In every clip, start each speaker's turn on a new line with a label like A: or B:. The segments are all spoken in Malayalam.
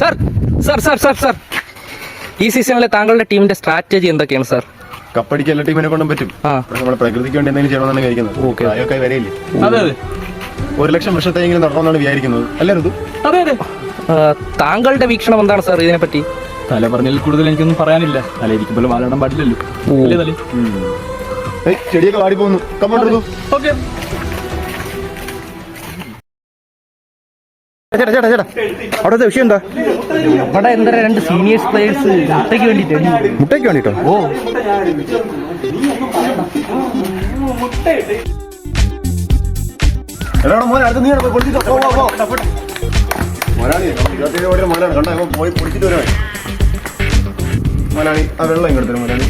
A: Sir sir sir sir sir ഈ സീസണിലെ താങ്കളുടെ ടീമിന്റെ സ്ട്രാറ്റജി എന്തൊക്കെയാണ് സാർ?
B: കപ്പടിക്ക് എല്ലാ ടീമിനെ കൊണ്ടും പറ്റും. നമ്മുടെ പ്രകൃതിക്ക് വേണ്ടി എന്തെങ്കിലും ചെയ്യണമെന്നാണ് കഴിക്കുന്നത്. പ്രായമൊക്കെ വരെയില്ലേ?
A: അതെ അതെ.
B: 1,00,000 വർഷത്തെങ്കിലും നടണമെന്നാണ് വിചാരിക്കുന്നത്. അല്ലേ ഋതു?
A: അതെ അതെ. താങ്കളുടെ വീക്ഷണം എന്താണ് സാർ ഇതിനെപ്പറ്റി?
C: തല പറഞ്ഞതിൽ കൂടുതൽ എനിക്കൊന്നും പറയാനില്ല. തല ഇരിക്കുമ്പോൾ വാലാടാൻ പാടില്ലല്ലോ.
B: ചെടിയൊക്കെ വാടി പോകുന്നു.
C: ഓക്കെ
B: അവിടുത്തെ വിഷയം എന്താ?
A: അവിടെ എന്താ 2 സീനിയേഴ്സ് പ്ലേയേഴ്സ്
B: മുട്ടയ്ക്ക് വേണ്ടിട്ടോ?
A: ഓ
B: പോയി പൊടിച്ചിട്ട് വരാൻ മലയാളി. ആ വെള്ളം ഇങ്ങോട്ട് മലയാളി.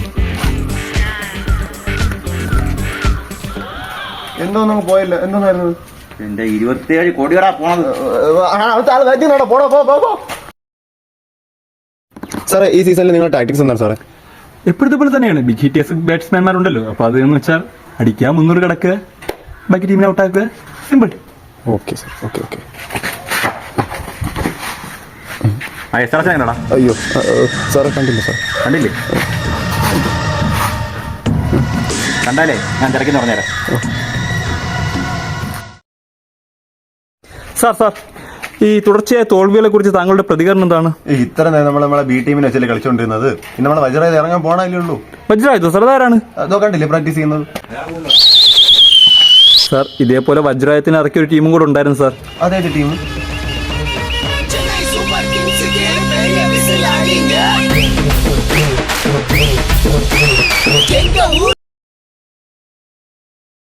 B: എന്തോ നമുക്ക് പോയില്ല. എന്തോന്നായിരുന്നു?
D: എന്റെ 27 കോടികളാ പോണത്.
B: സാറേ, ഈ സീസണിൽ നിങ്ങളുടെ ടാക്ടിക്സ് എന്താണ് സാറേ?
C: എപ്പോഴത്തെ പോലെ തന്നെയാണ്. ബിഗ് ഹിറ്റേഴ്സ് ബാറ്റ്സ്മാൻമാരുണ്ടല്ലോ, അപ്പൊ അതെന്ന് വെച്ചാൽ അടിക്കുക, 300 കിടക്കുക, ബാക്കി ടീമിനെ ഔട്ടാക്കുക. Simple.
B: Okay sir. Okay okay.
D: അയ്യോ
B: സാറേ കണ്ടില്ല സാർ.
D: കണ്ടില്ലേ? കണ്ടാലേ ഞാൻ തിരക്കിന്ന് പറഞ്ഞുതരാം.
C: സാർ ഈ തുടർച്ചയായ തോൽവികളെ കുറിച്ച് താങ്കളുടെ പ്രതികരണം എന്താണ്?
B: ഇത്ര നേരം നമ്മളെ ബി ടീമിനെ വെച്ചല്ലേ കളിച്ചോണ്ടിരുന്നത്. ഇനി നമ്മളെ വജ്രായത് ഇറങ്ങാൻ പോണല്ലേ ഉള്ളൂ.
C: വജ്രായുധോ സാർ? അതാരാണ്?
B: അതോ കണ്ടില്ലേ പ്രാക്ടീസ് ചെയ്യുന്നത്?
C: സാർ, ഇതേപോലെ വജ്രായത്തിന് ഇറക്കിയ ഒരു ടീമും കൂടെ ഉണ്ടായിരുന്നു സാർ.
B: അതേത് team?
E: Super Kings again, baby, it's a